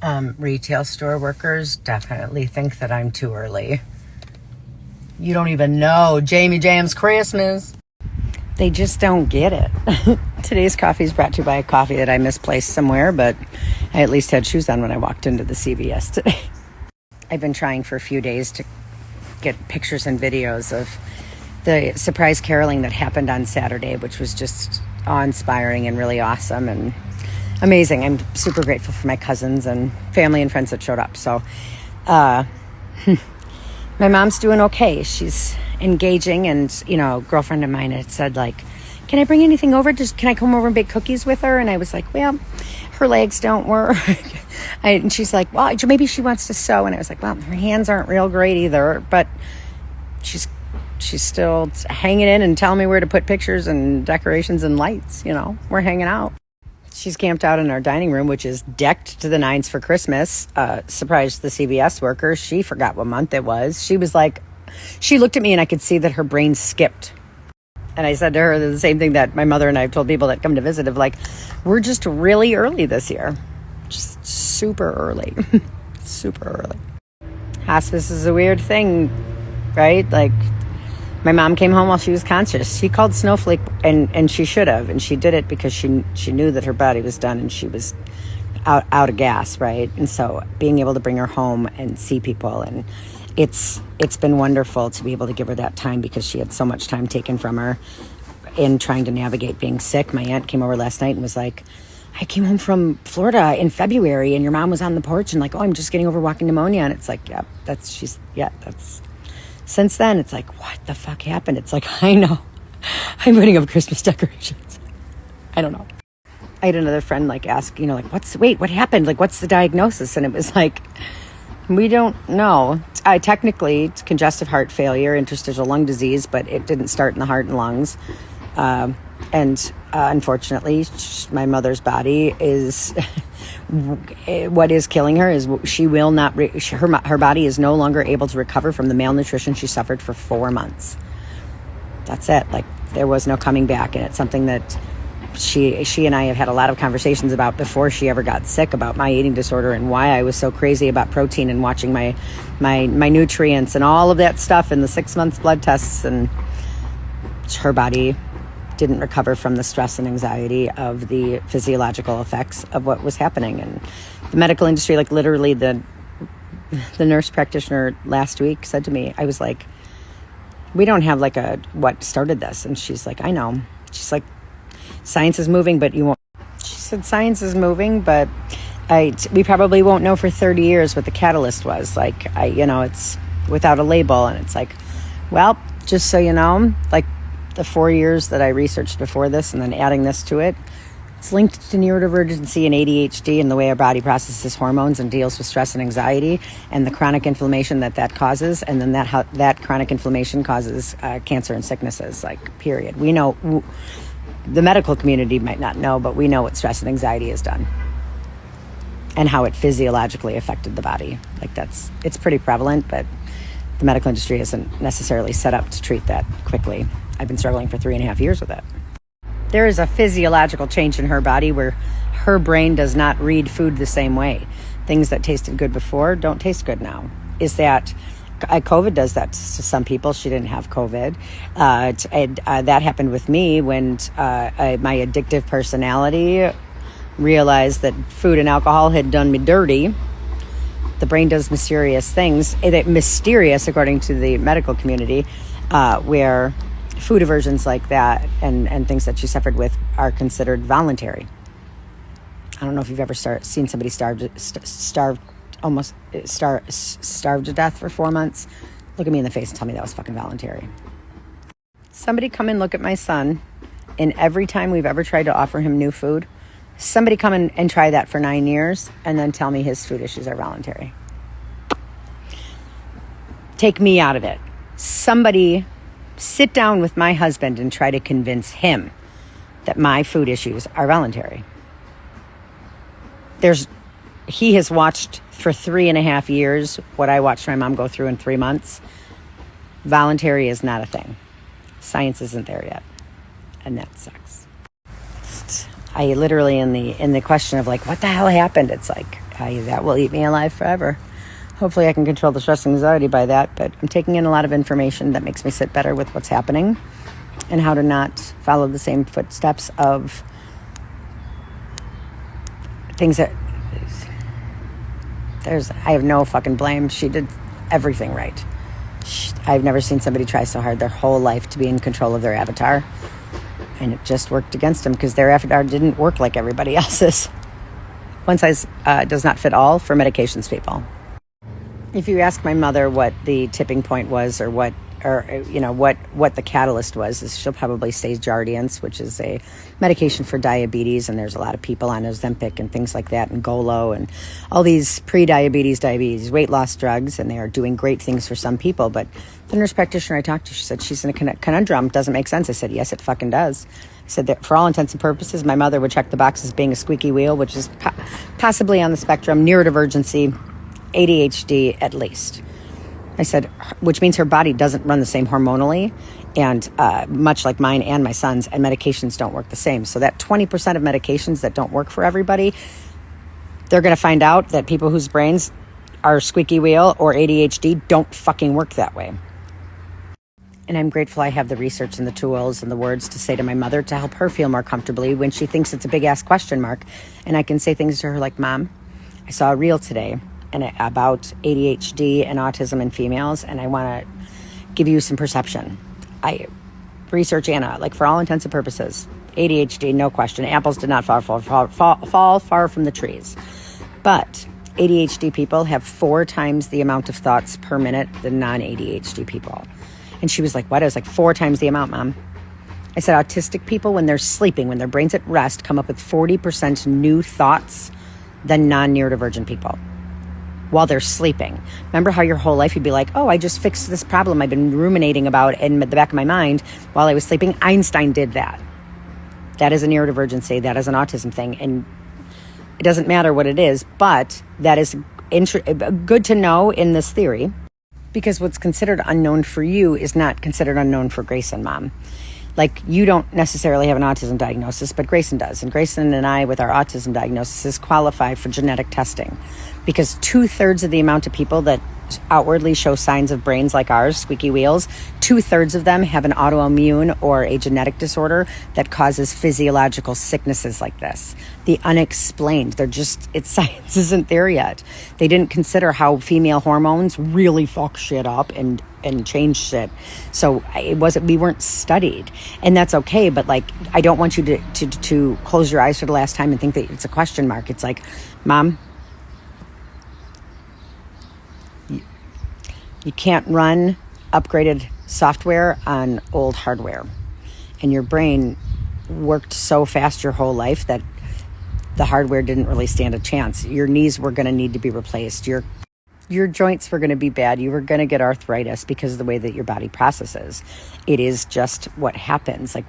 Retail store workers definitely think that I'm too early. You don't even know Jamie Jam's Christmas. They just don't get it. Today's coffee is brought to you by a coffee that I misplaced somewhere, but I at least had shoes on when I walked into the CVS today. I've been trying for a few days to get pictures and videos of the surprise caroling that happened on Saturday, which was just awe-inspiring and really awesome and amazing. I'm super grateful for my cousins and family and friends that showed up. So my mom's doing okay. She's engaging, and, you know, a girlfriend of mine had said, like, can I bring anything over? Can I come over and bake cookies with her? And I was like, well, her legs don't work. And she's like, well, maybe she wants to sew. And I was like, well, her hands aren't real great either, but she's still hanging in and telling me where to put pictures and decorations and lights. You know, we're hanging out. She's camped out in our dining room, which is decked to the nines for Christmas. Surprised the CVS worker. She forgot what month it was. She was like, she looked at me and I could see that her brain skipped. And I said to her the same thing that my mother and I have told people that come to visit, of like, we're just really early this year. Just super early. Super early. Hospice is a weird thing, right? Like, my mom came home while she was conscious. She called Snowflake, and she should have. And she did it because she knew that her body was done and she was out of gas, right? And so being able to bring her home and see people, and it's been wonderful to be able to give her that time, because she had so much time taken from her in trying to navigate being sick. My aunt came over last night and was like, I came home from Florida in February and your mom was on the porch and like, oh, I'm just getting over walking pneumonia. And it's like, that's since then, it's like, what the fuck happened? It's like, I know. I'm putting up Christmas decorations. I don't know. I had another friend like ask, you know, like, what happened? Like, what's the diagnosis? And it was like, we don't know. Technically, it's congestive heart failure, interstitial lung disease, but it didn't start in the heart and lungs. Unfortunately, my mother's body is what is killing her is she will not. Her body is no longer able to recover from the malnutrition she suffered for 4 months. That's it. Like, there was no coming back, and it's something that she and I have had a lot of conversations about before she ever got sick, about my eating disorder and why I was so crazy about protein and watching my nutrients and all of that stuff in the 6 months blood tests. And her body didn't recover from the stress and anxiety of the physiological effects of what was happening. And the medical industry, like literally the nurse practitioner last week said to me, I was like, we don't have like what started this. And she's like, I know. She's like, science is moving, but you won't. She said, science is moving, but we probably won't know for 30 years what the catalyst was. Like, it's without a label. And it's like, well, just so you know, like, the 4 years that I researched before this and then adding this to it, it's linked to neurodivergency and ADHD and the way our body processes hormones and deals with stress and anxiety and the chronic inflammation that causes. And then that chronic inflammation causes cancer and sicknesses, like, period. We know, the medical community might not know, but we know what stress and anxiety has done and how it physiologically affected the body. Like, it's pretty prevalent, but the medical industry isn't necessarily set up to treat that quickly. I've been struggling for 3.5 years with it. There is a physiological change in her body where her brain does not read food the same way. Things that tasted good before don't taste good now. Is that COVID does that to some people? She didn't have COVID. That happened with me when my addictive personality realized that food and alcohol had done me dirty. The brain does mysterious things. Mysterious, according to the medical community, where food aversions like that and things that she suffered with are considered voluntary. I don't know if you've ever seen somebody starved to death for 4 months. Look at me in the face and tell me that was fucking voluntary. Somebody come and look at my son, and every time we've ever tried to offer him new food, somebody come in and try that for 9 years and then tell me his food issues are voluntary. Take me out of it. Somebody sit down with my husband and try to convince him that my food issues are voluntary. He has watched for 3.5 years what I watched my mom go through in 3 months. Voluntary is not a thing. Science isn't there yet. And that sucks. I literally, in the question of like, what the hell happened? It's like, tell you, that will eat me alive forever. Hopefully I can control the stress and anxiety by that, but I'm taking in a lot of information that makes me sit better with what's happening and how to not follow the same footsteps of things that I have no fucking blame. She did everything right. I've never seen somebody try so hard their whole life to be in control of their avatar, and it just worked against them because their avatar didn't work like everybody else's. One size does not fit all for medications people. If you ask my mother what the tipping point was or what the catalyst was, is she'll probably say Jardiance, which is a medication for diabetes, and there's a lot of people on Ozempic and things like that, and Golo and all these diabetes, weight loss drugs, and they are doing great things for some people. But the nurse practitioner I talked to, she said she's in a conundrum. Doesn't make sense. I said, yes, it fucking does. I said that for all intents and purposes, my mother would check the box as being a squeaky wheel, which is possibly on the spectrum, neurodivergency, ADHD at least. I said, which means her body doesn't run the same hormonally, and much like mine and my son's, and medications don't work the same. So that 20% of medications that don't work for everybody, they're going to find out that people whose brains are squeaky wheel or ADHD don't fucking work that way. And I'm grateful I have the research and the tools and the words to say to my mother to help her feel more comfortably when she thinks it's a big-ass question mark. And I can say things to her like, Mom, I saw a reel today about ADHD and autism in females, and I want to give you some perception. I research Anna, like for all intents and purposes, ADHD, no question. Apples did not fall far from the trees. But ADHD people have 4 times the amount of thoughts per minute than non-ADHD people. And she was like, what? I was like, 4 times the amount, Mom. I said, autistic people, when they're sleeping, when their brain's at rest, come up with 40% new thoughts than non-neurodivergent people while they're sleeping. Remember how your whole life you'd be like, oh, I just fixed this problem I've been ruminating about in the back of my mind while I was sleeping? Einstein did that. That is a neurodivergency. That is an autism thing. And it doesn't matter what it is, but that is good to know in this theory, because what's considered unknown for you is not considered unknown for Grayson, Mom. Like, you don't necessarily have an autism diagnosis, but Grayson does. And Grayson and I, with our autism diagnosis, qualify for genetic testing, because 2/3 of the amount of people that outwardly show signs of brains like ours, squeaky wheels, 2/3 of them have an autoimmune or a genetic disorder that causes physiological sicknesses like this. The unexplained. Science isn't there yet. They didn't consider how female hormones really fuck shit up and change shit. So we weren't studied, and that's okay. But like, I don't want you to close your eyes for the last time and think that it's a question mark. It's like, Mom, you can't run upgraded software on old hardware. And your brain worked so fast your whole life that the hardware didn't really stand a chance. Your knees were going to need to be replaced. Your joints were going to be bad. You were going to get arthritis because of the way that your body processes. It is just what happens. Like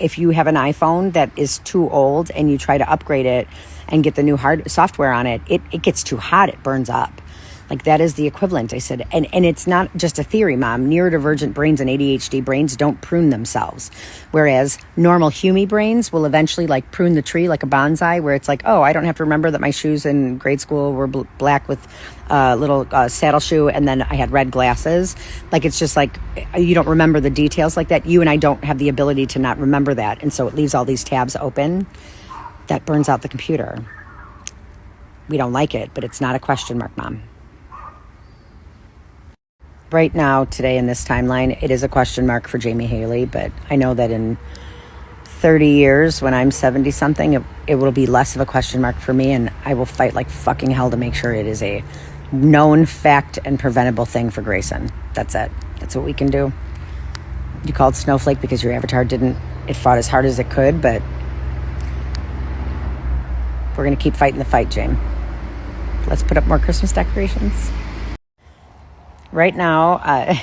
if you have an iPhone that is too old and you try to upgrade it and get the new software on it, it gets too hot. It burns up. Like, that is the equivalent, I said. And it's not just a theory, Mom. Neurodivergent brains and ADHD brains don't prune themselves. Whereas normal human brains will eventually like prune the tree like a bonsai, where it's like, oh, I don't have to remember that my shoes in grade school were black with a little saddle shoe, and then I had red glasses. Like, it's just like, you don't remember the details like that. You and I don't have the ability to not remember that. And so it leaves all these tabs open. That burns out the computer. We don't like it, but it's not a question mark, Mom. Right now, today in this timeline, it is a question mark for Jamie Haley, but I know that in 30 years, when I'm 70-something, it will be less of a question mark for me, and I will fight like fucking hell to make sure it is a known fact and preventable thing for Grayson. That's it. That's what we can do. You called Snowflake because your avatar it fought as hard as it could, but we're going to keep fighting the fight, James. Let's put up more Christmas decorations. Right now,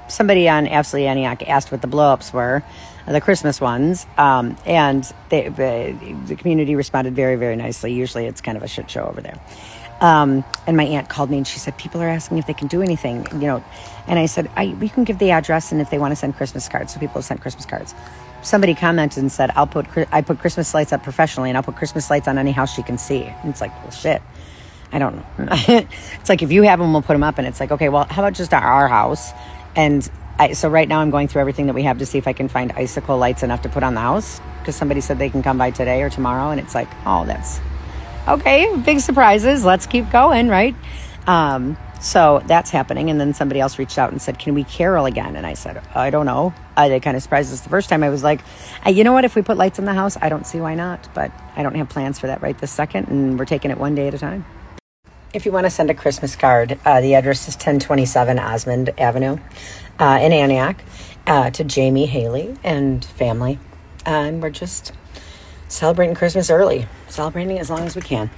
somebody on Absolutely Antioch asked what the blow-ups were, the Christmas ones, and the community responded very, very nicely. Usually it's kind of a shit show over there. And my aunt called me and she said, people are asking if they can do anything, and I said, we can give the address, and if they want to send Christmas cards. So people sent Christmas cards. Somebody commented and said, I put Christmas lights up professionally, and I'll put Christmas lights on any house she can see. And it's like, well, shit. I don't know. It's like, if you have them, we'll put them up. And it's like, okay, well, how about just our house? And so right now I'm going through everything that we have to see if I can find icicle lights enough to put on the house, because somebody said they can come by today or tomorrow. And it's like, oh, that's okay. Big surprises. Let's keep going, right? So that's happening. And then somebody else reached out and said, can we carol again? And I said, I don't know. They kind of surprised us the first time. I was like, you know what? If we put lights in the house, I don't see why not. But I don't have plans for that right this second. And we're taking it one day at a time. If you want to send a Christmas card, the address is 1027 Osmond Avenue in Antioch, to Jamie Haley and family. And we're just celebrating Christmas early, celebrating as long as we can.